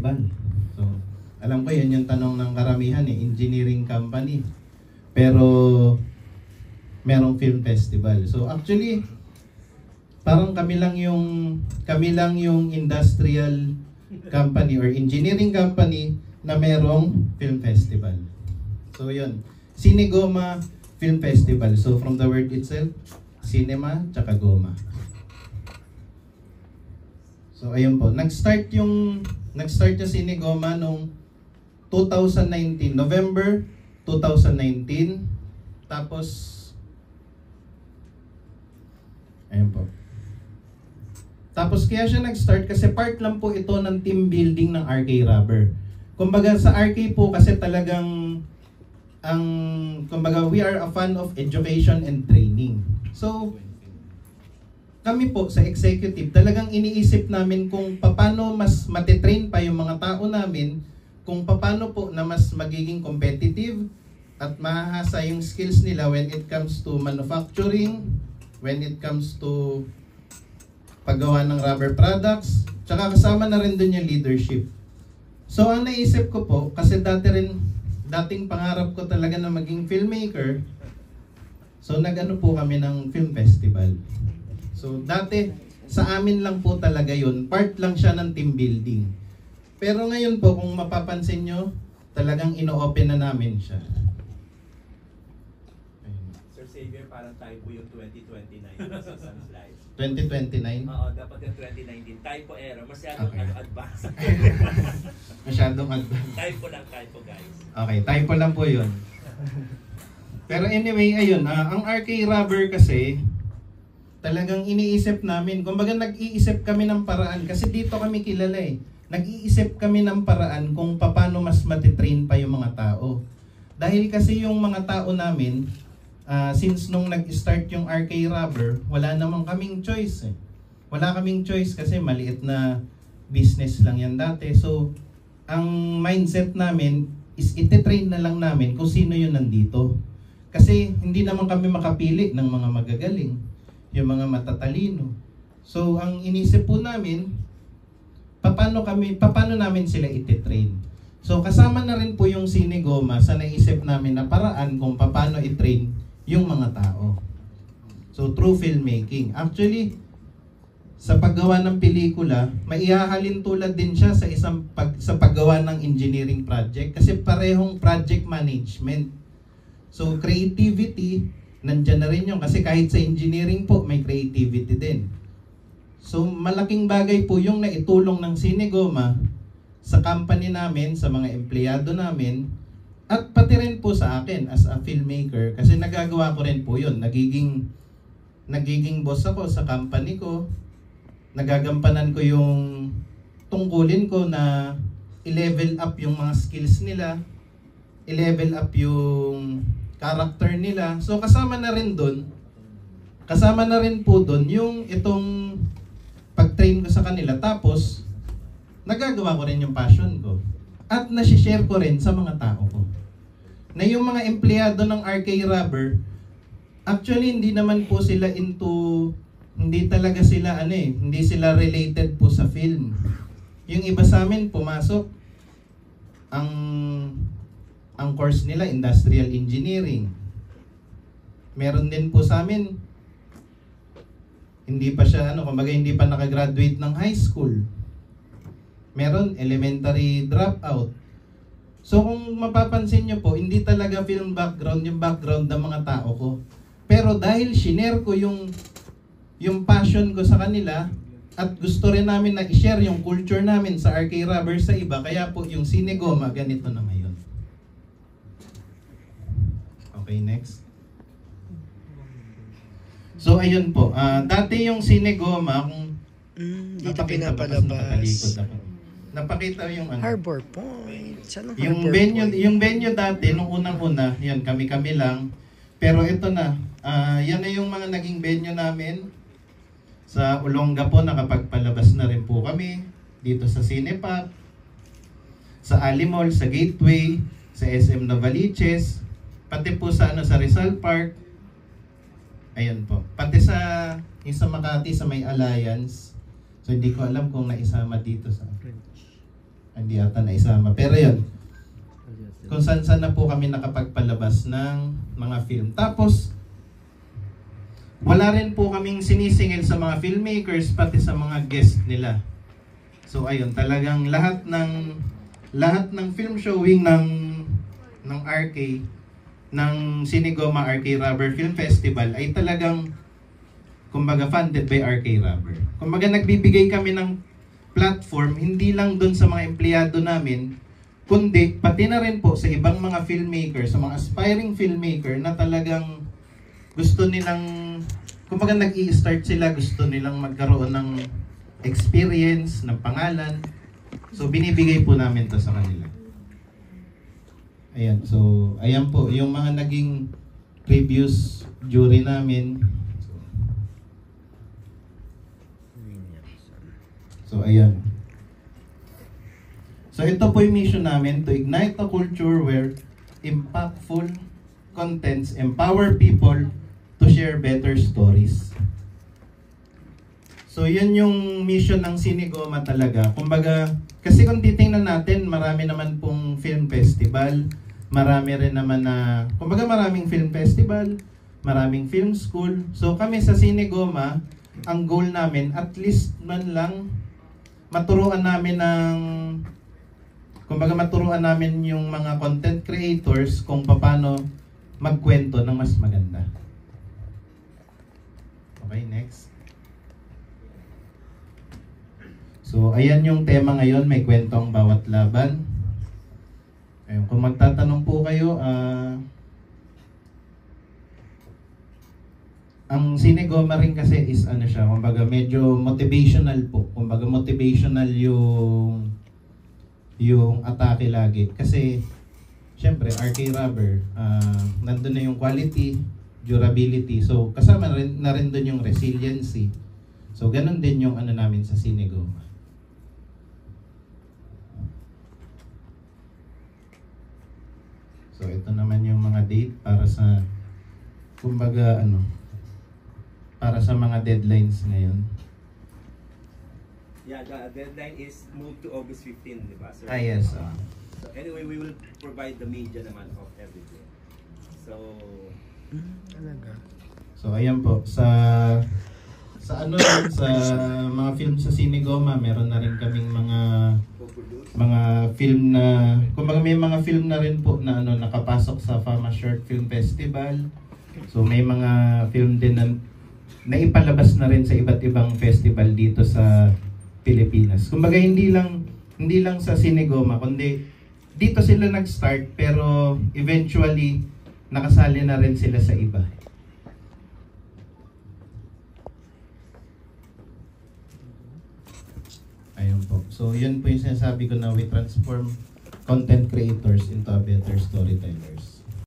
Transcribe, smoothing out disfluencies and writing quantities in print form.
festival. So, alam ko yan yung tanong ng karamihan engineering company. Pero, merong film festival. So, actually, parang kami lang yung industrial company or engineering company na merong film festival. So, yun. Cinegoma Film Festival. So, from the word itself, cinema, tsaka goma. So, ayun po. Nag-start yung Cinegoma noong 2019, November 2019. Tapos, ayun po. Tapos, kaya siya nag-start kasi part lang po ito ng team building ng RK Rubber. Kumbaga, sa RK po kasi talagang kumbaga, we are a fan of education and training. So, kami po sa executive, talagang iniisip namin kung paano mas matitrain pa yung mga tao namin, kung paano po na mas magiging competitive at mahasa yung skills nila when it comes to manufacturing, when it comes to paggawa ng rubber products, tsaka kasama na rin dun yung leadership. So, ang naisip ko po, kasi dating pangarap ko talaga na maging filmmaker, so nag-ano po kami ng film festival. So, dati, sa amin lang po talaga yun, part lang siya ng team building. Pero ngayon po, kung mapapansin nyo, talagang ino-open na namin siya. Sir Xavier, parang tayo po yung 2029 sa isang slide. 2029? Oo, dapat yung 2019. Typo error. Masyadong Okay. advanced. Masyadong advanced. Typo lang, typo guys. Okay, typo lang po yun. Pero anyway, ayun, ang RK Rubber kasi, talagang iniisip namin, kumbaga nag-iisip kami ng paraan, kasi dito kami kilala nag-iisip kami ng paraan kung paano mas matitrain pa yung mga tao. Dahil kasi yung mga tao namin, since nung nag-start yung RK Rubber, wala namang kaming choice Wala kaming choice kasi maliit na business lang yan dati. So, ang mindset namin is ititrain na lang namin kung sino yung nandito. Kasi hindi naman kami makapili ng mga magagaling, yung mga matatalino. So, ang inisip po namin, paano namin sila ititrain. So, kasama na rin po yung Cinegoma sa naisip namin na paraan kung paano i-train yung mga tao. So, through filmmaking. Actually, sa paggawa ng pelikula, maihahalin tulad din siya sa paggawa ng engineering project kasi parehong project management. So, creativity, nandyan na rin yun kasi kahit sa engineering po, may creativity din. So, malaking bagay po yung naitulong ng Cinegoma sa company namin, sa mga empleyado namin, at pati rin po sa akin as a filmmaker kasi nagagawa ko rin po yun. Nagiging boss ako sa company ko. Nagagampanan ko yung tungkulin ko na i-level up yung mga skills nila, i-level up yung character nila. So kasama na rin po doon yung itong pag-train ko sa kanila. Tapos, nagagawa ko rin yung passion ko. At nasi-share ko rin sa mga tao ko. Na yung mga empleyado ng RK Rubber, actually hindi naman po sila hindi talaga sila hindi sila related po sa film. Yung iba sa amin pumasok, ang course nila industrial engineering. Meron din po sa amin, hindi pa siya kumbaga hindi pa nakagraduate ng high school. Meron elementary dropout. So kung mapapansin nyo po, hindi talaga film background yung background ng mga tao ko. Pero dahil shinare ko yung passion ko sa kanila at gusto rin namin na i-share yung culture namin sa RK Rubber sa iba, kaya po yung Cinegoma ganito na ngayon. Okay, next. So ayun po, dati yung Cinegoma, kung dito pinapalabas. Napakita yung Harbor Point. Yung venue dati nung unang-una, yan kami lang. Pero ito na, yan na yung mga naging venue namin. Sa Olonga po nakapagpalabas na rin po kami. Dito sa Cinepac, sa Ali Mall, sa Gateway, sa SM Novaliches, pati po sa sa Rizal Park. Ayun po. Pati sa Makati sa may Alliance. So hindi ko alam kung naisama dito sa Hindi ata naisama. Pero yun, kung saan na po kami nakapagpalabas ng mga film. Tapos, wala rin po kaming sinisingil sa mga filmmakers, pati sa mga guest nila. So ayun, talagang lahat ng film showing ng RK, ng Cinegoma RK Rubber Film Festival ay talagang kumbaga funded by RK Rubber. Kumbaga nagbibigay kami ng platform hindi lang doon sa mga empleyado namin, kundi pati na rin po sa ibang mga filmmaker, sa mga aspiring filmmaker na talagang gusto nilang, kumbaga nag-i-start sila, gusto nilang magkaroon ng experience, ng pangalan. So binibigay po namin to sa kanila. Ayan, so ayan po yung mga naging previous jury namin. So ayan. So ito po yung mission namin, to ignite a culture where impactful contents empower people to share better stories. So yun yung mission ng Cinegoma talaga. Kumbaga, kasi kung titingnan natin, marami naman pong film festival, marami rin naman na, kumbaga maraming film festival, maraming film school. So kami sa Cinegoma, ang goal namin, at least man lang, maturuan namin yung mga content creators kung paano magkwento ng mas maganda. Okay, next. So, ayan yung tema ngayon, may kwento ang bawat laban. Ayun, kung magtatanong po kayo, ang Cinegoma rin kasi is ano siya, kumbaga medyo motivational po. Kumbaga motivational yung atake lagi. Kasi, syempre, RK Rubber, nandun na yung quality, durability. So, kasama na rin dun yung resiliency. So, ganun din yung ano namin sa Cinegoma. So, ito naman yung mga date para sa, kumbaga, para sa mga deadlines ngayon. Yeah, the deadline is moved to August 15, di ba, sir? Yes. So anyway, we will provide the media naman of everything. So, Talaga. So, ayan po. Sa mga film sa Cinegoma, meron na rin kaming mga film na, kumbaga may mga film na rin po na nakapasok sa Fama Short Film Festival. So may mga film din na naipalabas na rin sa iba't ibang festival dito sa Pilipinas. Kumbaga hindi lang sa Cinegoma, kundi dito sila nag-start pero eventually nakasali na rin sila sa iba. Ayun po. So, yun po yung sinasabi ko na we transform content creators into a better storytellers.